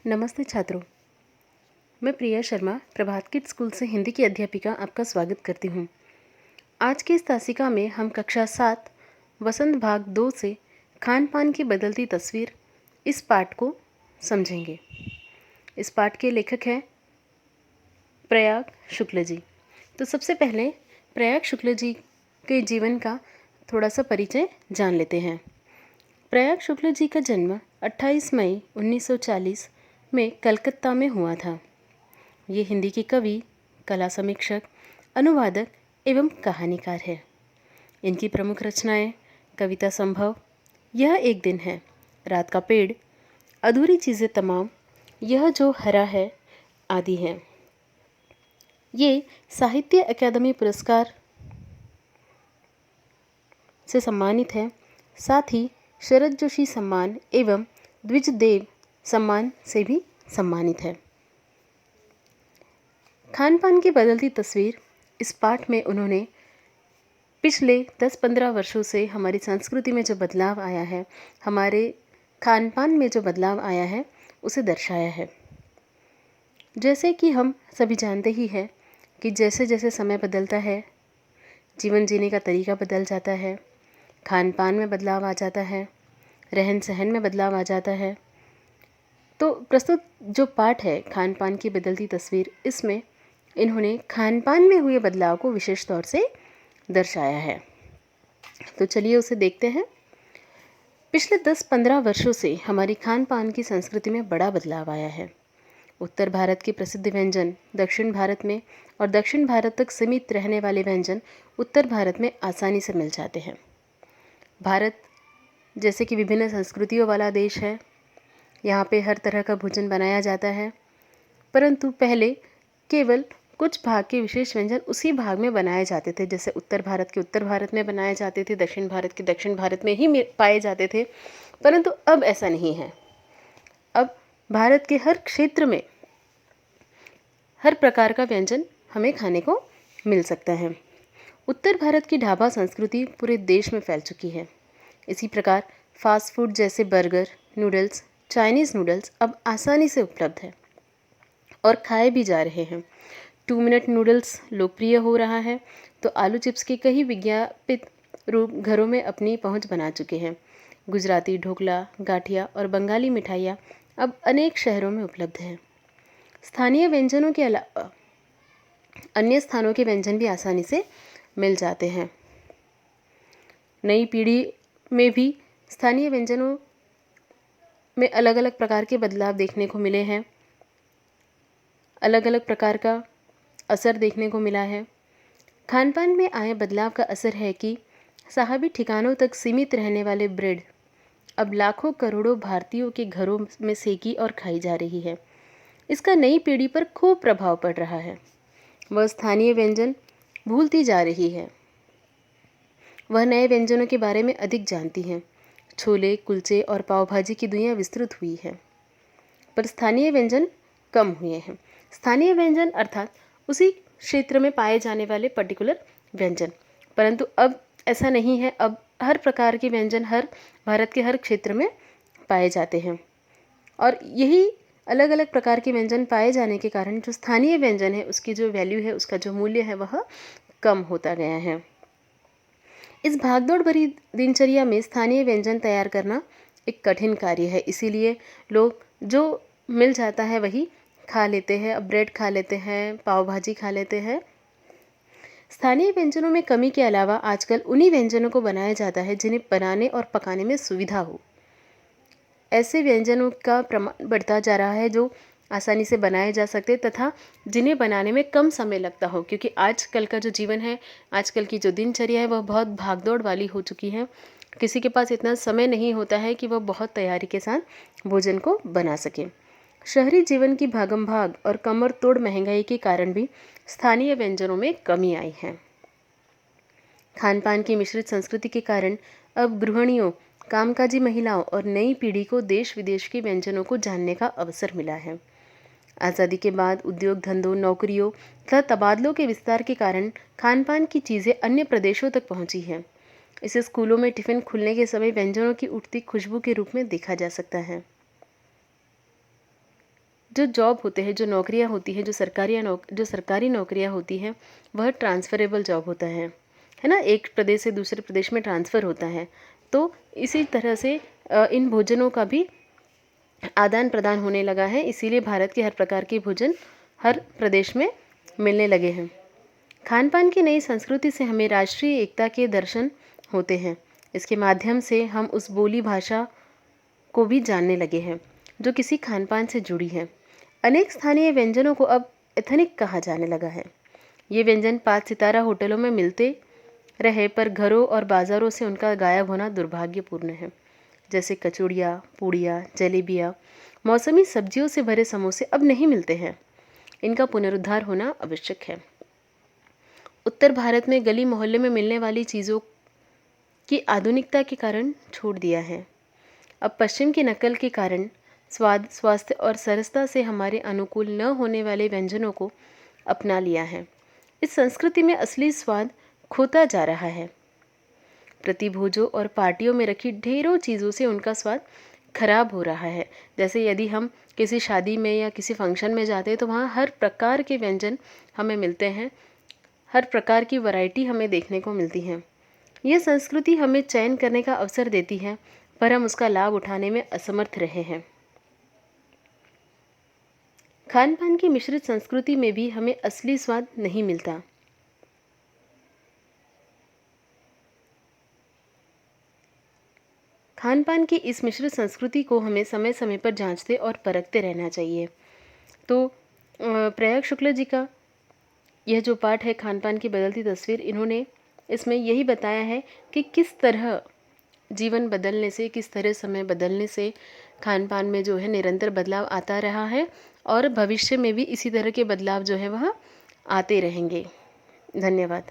नमस्ते छात्रों। मैं प्रिया शर्मा प्रभात किड्स स्कूल से हिंदी की अध्यापिका आपका स्वागत करती हूँ। आज की इस तासिका में हम कक्षा 7 वसंत भाग 2 से खान पान की बदलती तस्वीर इस पाठ को समझेंगे। इस पाठ के लेखक हैं प्रयाग शुक्ल जी। तो सबसे पहले प्रयाग शुक्ल जी के जीवन का थोड़ा सा परिचय जान लेते हैं। प्रयाग शुक्ल जी का जन्म 28 मई 1940 में कलकत्ता में हुआ था। ये हिंदी के कवि, कला समीक्षक, अनुवादक एवं कहानीकार है। इनकी प्रमुख रचनाएं कविता संभव, यह एक दिन है, रात का पेड़, अधूरी चीज़ें तमाम, यह जो हरा है आदि हैं। ये साहित्य अकादमी पुरस्कार से सम्मानित है। साथ ही शरद जोशी सम्मान एवं द्विजदेव सम्मान से भी सम्मानित है। खान पान की बदलती तस्वीर इस पाठ में उन्होंने पिछले 10-15 वर्षों से हमारी संस्कृति में जो बदलाव आया है, हमारे खान पान में जो बदलाव आया है, उसे दर्शाया है। जैसे कि हम सभी जानते ही हैं कि जैसे जैसे समय बदलता है, जीवन जीने का तरीका बदल जाता है, खान पान में बदलाव आ जाता है, रहन सहन में बदलाव आ जाता है। तो प्रस्तुत जो पाठ है खान पान की बदलती तस्वीर, इसमें इन्होंने खान पान में हुए बदलाव को विशेष तौर से दर्शाया है। तो चलिए उसे देखते हैं। पिछले 10-15 वर्षों से हमारी खान पान की संस्कृति में बड़ा बदलाव आया है। उत्तर भारत के प्रसिद्ध व्यंजन दक्षिण भारत में और दक्षिण भारत तक सीमित रहने वाले व्यंजन उत्तर भारत में आसानी से मिल जाते हैं। भारत जैसे कि विभिन्न संस्कृतियों वाला देश है, यहाँ पे हर तरह का भोजन बनाया जाता है, परंतु पहले केवल कुछ भाग के विशेष व्यंजन उसी भाग में बनाए जाते थे। जैसे उत्तर भारत के उत्तर भारत में बनाए जाते थे, दक्षिण भारत के दक्षिण भारत में ही पाए जाते थे, परंतु अब ऐसा नहीं है। अब भारत के हर क्षेत्र में हर प्रकार का व्यंजन हमें खाने को मिल सकता है। उत्तर भारत की ढाबा संस्कृति पूरे देश में फैल चुकी है। इसी प्रकार फास्ट फूड जैसे बर्गर, नूडल्स, चाइनीज़ नूडल्स अब आसानी से उपलब्ध है और खाए भी जा रहे हैं। 2 मिनट नूडल्स लोकप्रिय हो रहा है, तो आलू चिप्स के कई विज्ञापित रूप घरों में अपनी पहुंच बना चुके हैं। गुजराती ढोकला, गाठिया और बंगाली मिठाइयाँ अब अनेक शहरों में उपलब्ध हैं। स्थानीय व्यंजनों के अलावा अन्य स्थानों के व्यंजन भी आसानी से मिल जाते हैं। नई पीढ़ी में भी स्थानीय व्यंजनों में अलग अलग प्रकार के बदलाव देखने को मिले हैं। अलग अलग प्रकार का असर देखने को मिला है। खान पान में आए बदलाव का असर है कि साहबी ठिकानों तक सीमित रहने वाले ब्रेड अब लाखों करोड़ों भारतीयों के घरों में सेकी और खाई जा रही है। इसका नई पीढ़ी पर खूब प्रभाव पड़ रहा है। वह स्थानीय व्यंजन भूलती जा रही है। वह नए व्यंजनों के बारे में अधिक जानती हैं। छोले, कुलचे और पाव भाजी की दुनिया विस्तृत हुई है, पर स्थानीय व्यंजन कम हुए हैं। स्थानीय व्यंजन अर्थात उसी क्षेत्र में पाए जाने वाले पर्टिकुलर व्यंजन, परंतु अब ऐसा नहीं है। अब हर प्रकार के व्यंजन हर भारत के हर क्षेत्र में पाए जाते हैं और यही अलग अलग प्रकार के व्यंजन पाए जाने के कारण जो स्थानीय व्यंजन है उसकी जो वैल्यू है, उसका जो मूल्य है, वह कम होता गया है। इस भागदौड़ भरी दिनचर्या में स्थानीय व्यंजन तैयार करना एक कठिन कार्य है, इसीलिए लोग जो मिल जाता है वही खा लेते हैं। अब ब्रेड खा लेते हैं, पाव भाजी खा लेते हैं। स्थानीय व्यंजनों में कमी के अलावा आजकल उन्हीं व्यंजनों को बनाया जाता है जिन्हें बनाने और पकाने में सुविधा हो। ऐसे व्यंजनों का प्रमाण बढ़ता जा रहा है जो आसानी से बनाए जा सकते तथा जिन्हें बनाने में कम समय लगता हो, क्योंकि आजकल का जो जीवन है, आजकल की जो दिनचर्या है, वह बहुत भागदौड़ वाली हो चुकी है। किसी के पास इतना समय नहीं होता है कि वह बहुत तैयारी के साथ भोजन को बना सके। शहरी जीवन की भागम भाग और कमर तोड़ महंगाई के कारण भी स्थानीय व्यंजनों में कमी आई है। खान पान की मिश्रित संस्कृति के कारण अब गृहिणियों, कामकाजी महिलाओं और नई पीढ़ी को देश विदेश के व्यंजनों को जानने का अवसर मिला है। आज़ादी के बाद उद्योग धंधों, नौकरियों तथा तबादलों के विस्तार के कारण खान पान की चीज़ें अन्य प्रदेशों तक पहुंची हैं। इसे स्कूलों में टिफ़िन खुलने के समय व्यंजनों की उठती खुशबू के रूप में देखा जा सकता है। जो जॉब होते हैं, जो नौकरियां होती हैं, जो सरकारी नौकरियां होती हैं, वह ट्रांसफरेबल जॉब होता है ना, एक प्रदेश से दूसरे प्रदेश में ट्रांसफ़र होता है। तो इसी तरह से इन भोजनों का भी आदान प्रदान होने लगा है, इसीलिए भारत के हर प्रकार के भोजन हर प्रदेश में मिलने लगे हैं। खान पान की नई संस्कृति से हमें राष्ट्रीय एकता के दर्शन होते हैं। इसके माध्यम से हम उस बोली भाषा को भी जानने लगे हैं जो किसी खान पान से जुड़ी है। अनेक स्थानीय व्यंजनों को अब एथनिक कहा जाने लगा है। ये व्यंजन 5 सितारा होटलों में मिलते रहे, पर घरों और बाज़ारों से उनका गायब होना दुर्भाग्यपूर्ण है। जैसे कचौड़ियाँ, पूड़ियाँ, जलेबियाँ, मौसमी सब्जियों से भरे समोसे अब नहीं मिलते हैं। इनका पुनरुद्धार होना आवश्यक है। उत्तर भारत में गली मोहल्ले में मिलने वाली चीज़ों की आधुनिकता के कारण छोड़ दिया है। अब पश्चिम की नकल के कारण स्वाद, स्वास्थ्य और सरसता से हमारे अनुकूल न होने वाले व्यंजनों को अपना लिया है। इस संस्कृति में असली स्वाद खोता जा रहा है। प्रतिभोजों और पार्टियों में रखी ढेरों चीज़ों से उनका स्वाद खराब हो रहा है। जैसे यदि हम किसी शादी में या किसी फंक्शन में जाते हैं तो वहाँ हर प्रकार के व्यंजन हमें मिलते हैं, हर प्रकार की वैरायटी हमें देखने को मिलती है। ये संस्कृति हमें चयन करने का अवसर देती है, पर हम उसका लाभ उठाने में असमर्थ रहे हैं। खान पान की मिश्रित संस्कृति में भी हमें असली स्वाद नहीं मिलता। खान पान की इस मिश्रित संस्कृति को हमें समय समय पर जांचते और परखते रहना चाहिए। तो प्रयाग शुक्ल जी का यह जो पाठ है खान पान की बदलती तस्वीर, इन्होंने इसमें यही बताया है कि किस तरह जीवन बदलने से, किस तरह समय बदलने से खान पान में जो है निरंतर बदलाव आता रहा है और भविष्य में भी इसी तरह के बदलाव जो है वह आते रहेंगे। धन्यवाद।